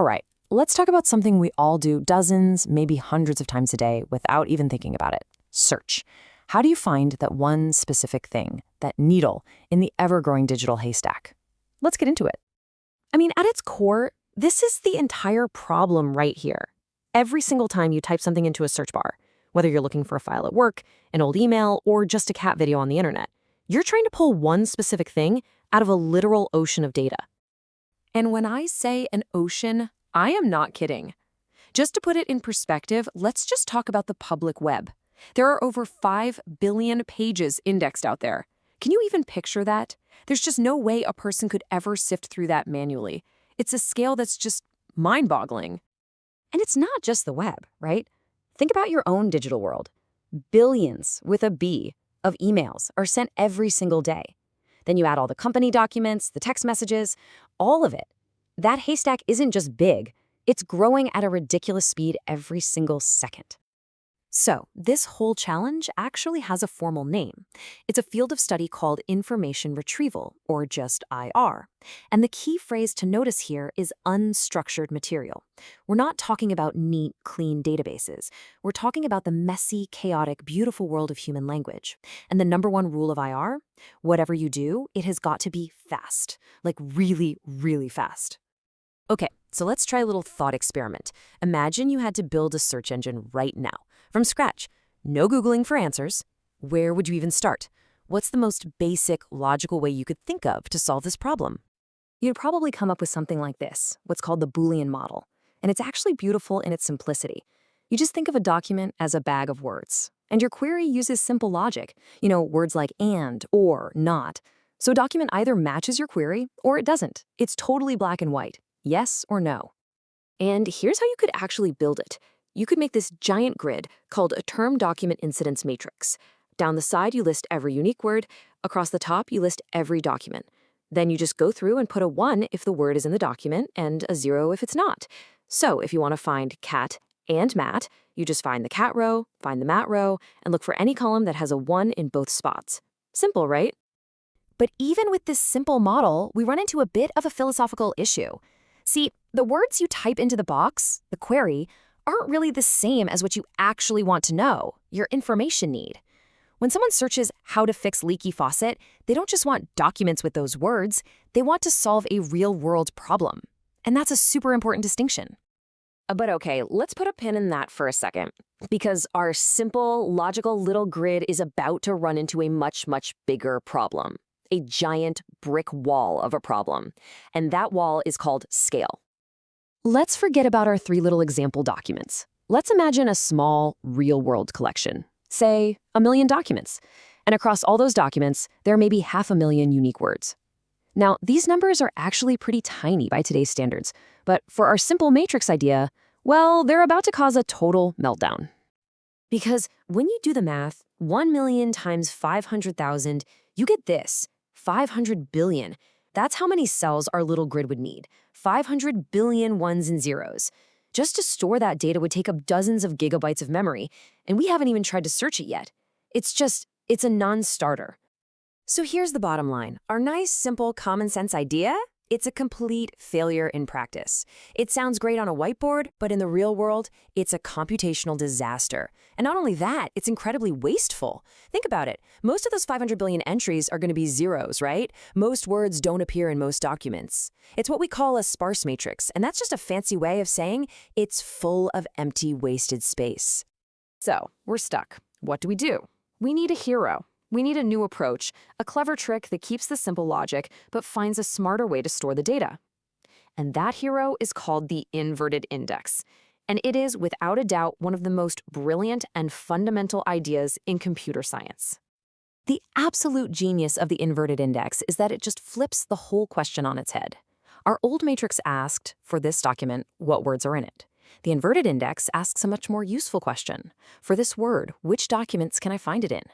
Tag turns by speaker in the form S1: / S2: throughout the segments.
S1: All right, let's talk about something we all do dozens, maybe hundreds of times a day without even thinking about it. Search. How do you find that one specific thing, that needle in the ever-growing digital haystack? Let's get into it.
S2: I mean, at its core, this is the entire problem right here. Every single time you type something into a search bar, whether you're looking for a file at work, an old email, or just a cat video on the internet, you're trying to pull one specific thing out of a literal ocean of data. And when I say an ocean, I am not kidding. Just to put it in perspective, let's just talk about the public web. There are over 5 billion pages indexed out there. Can you even picture that? There's just no way a person could ever sift through that manually. It's a scale that's just mind-boggling.
S3: And it's not just the web, right? Think about your own digital world. Billions, with a B, of emails are sent every single day. Then you add all the company documents, the text messages, all of it. That haystack isn't just big, it's growing at a ridiculous speed every single second.
S2: So, this whole challenge actually has a formal name. It's a field of study called information retrieval, or just IR. And the key phrase to notice here is unstructured material. We're not talking about neat, clean databases. We're talking about the messy, chaotic, beautiful world of human language. And the number one rule of IR? Whatever you do, it has got to be fast. Like really, really fast. Okay, so let's try a little thought experiment. Imagine you had to build a search engine right now. From scratch, no Googling for answers. Where would you even start? What's the most basic, logical way you could think of to solve this problem?
S3: You'd probably come up with something like this, what's called the Boolean model. And it's actually beautiful in its simplicity. You just think of a document as a bag of words. And your query uses simple logic. Words like and, or, not. So a document either matches your query or it doesn't. It's totally black and white. Yes or no. And here's how you could actually build it. You could make this giant grid called a term document incidence matrix. Down the side, you list every unique word. Across the top, you list every document. Then you just go through and put a 1 if the word is in the document and a 0 if it's not. So if you want to find cat and mat, you just find the cat row, find the mat row, and look for any column that has a 1 in both spots. Simple, right?
S2: But even with this simple model, we run into a bit of a philosophical issue. See, the words you type into the box, the query, aren't really the same as what you actually want to know, your information need. When someone searches how to fix leaky faucet, they don't just want documents with those words, they want to solve a real-world problem. And that's a super important distinction.
S3: But okay, let's put a pin in that for a second, because our simple, logical little grid is about to run into a much, much bigger problem. A giant brick wall of a problem. And that wall is called scale.
S2: Let's forget about our 3 little example documents. Let's imagine a small, real-world collection. Say, 1 million documents. And across all those documents, there may be 500,000 unique words. Now, these numbers are actually pretty tiny by today's standards. But for our simple matrix idea, well, they're about to cause a total meltdown.
S3: Because when you do the math, 1 million times 500,000, you get this, 500 billion. That's how many cells our little grid would need. 500 billion ones and zeros. Just to store that data would take up dozens of gigabytes of memory, and we haven't even tried to search it yet. It's a non-starter.
S2: So here's the bottom line. Our nice, simple, common sense idea? It's a complete failure in practice. It sounds great on a whiteboard, but in the real world, it's a computational disaster. And not only that, it's incredibly wasteful. Think about it. Most of those 500 billion entries are going to be zeros, right? Most words don't appear in most documents. It's what we call a sparse matrix, and that's just a fancy way of saying it's full of empty, wasted space. So, we're stuck. What do? We need a hero. We need a new approach, a clever trick that keeps the simple logic, but finds a smarter way to store the data. And that hero is called the inverted index. And it is, without a doubt, one of the most brilliant and fundamental ideas in computer science. The absolute genius of the inverted index is that it just flips the whole question on its head. Our old matrix asked, for this document, what words are in it. The inverted index asks a much more useful question. For this word, which documents can I find it in?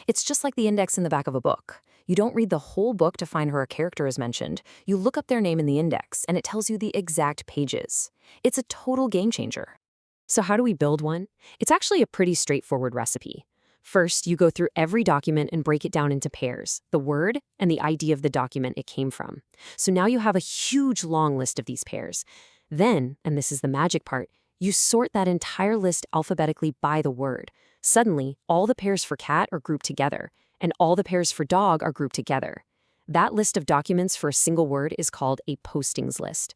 S2: It's just like the index in the back of a book. You don't read the whole book to find where a character is mentioned. You look up their name in the index, and it tells you the exact pages. It's a total game changer. So how do we build one? It's actually a pretty straightforward recipe. First, you go through every document and break it down into pairs, the word and the ID of the document it came from. So now you have a huge long list of these pairs. Then, and this is the magic part, you sort that entire list alphabetically by the word. Suddenly, all the pairs for cat are grouped together, and all the pairs for dog are grouped together. That list of documents for a single word is called a postings list.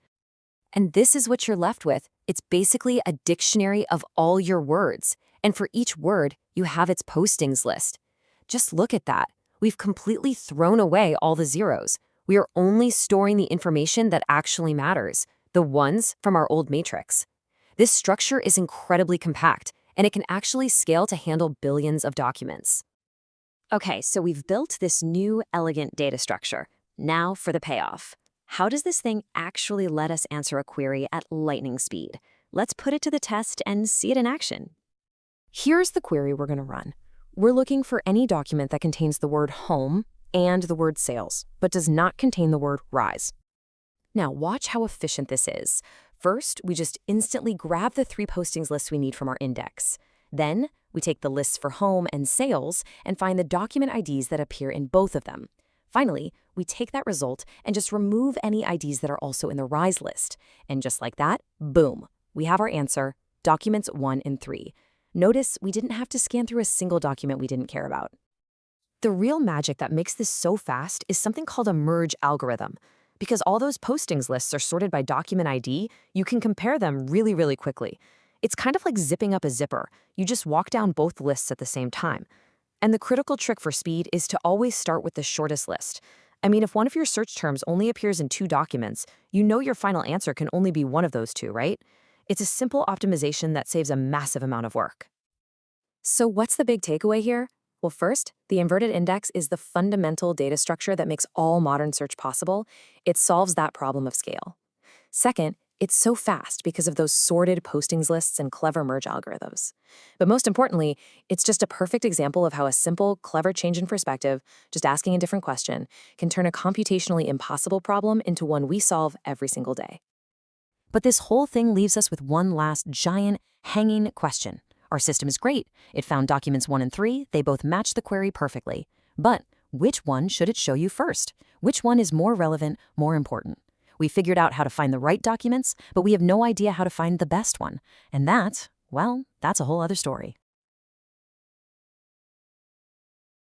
S2: And this is what you're left with. It's basically a dictionary of all your words. And for each word, you have its postings list. Just look at that. We've completely thrown away all the zeros. We are only storing the information that actually matters, the ones from our old matrix. This structure is incredibly compact, and it can actually scale to handle billions of documents. Okay, so we've built this new, elegant data structure. Now for the payoff. How does this thing actually let us answer a query at lightning speed? Let's put it to the test and see it in action.
S1: Here's the query we're going to run. We're looking for any document that contains the word home and the word sales, but does not contain the word rise. Now, watch how efficient this is. First, we just instantly grab the 3 postings lists we need from our index. Then, we take the lists for home and sales and find the document IDs that appear in both of them. Finally, we take that result and just remove any IDs that are also in the rise list. And just like that, boom, we have our answer, documents 1 and 3. Notice we didn't have to scan through a single document we didn't care about. The real magic that makes this so fast is something called a merge algorithm. Because all those postings lists are sorted by document ID, you can compare them really, really quickly. It's kind of like zipping up a zipper. You just walk down both lists at the same time. And the critical trick for speed is to always start with the shortest list. I mean, if one of your search terms only appears in 2 documents, you know your final answer can only be one of those 2, right? It's a simple optimization that saves a massive amount of work. So what's the big takeaway here? Well, first, the inverted index is the fundamental data structure that makes all modern search possible. It solves that problem of scale. Second, it's so fast because of those sorted postings lists and clever merge algorithms. But most importantly, it's just a perfect example of how a simple, clever change in perspective, just asking a different question, can turn a computationally impossible problem into one we solve every single day. But this whole thing leaves us with one last giant, hanging question. Our system is great. It found documents 1 and 3. They both match the query perfectly. But which one should it show you first? Which one is more relevant, more important? We figured out how to find the right documents, but we have no idea how to find the best one. And that, well, that's a whole other story.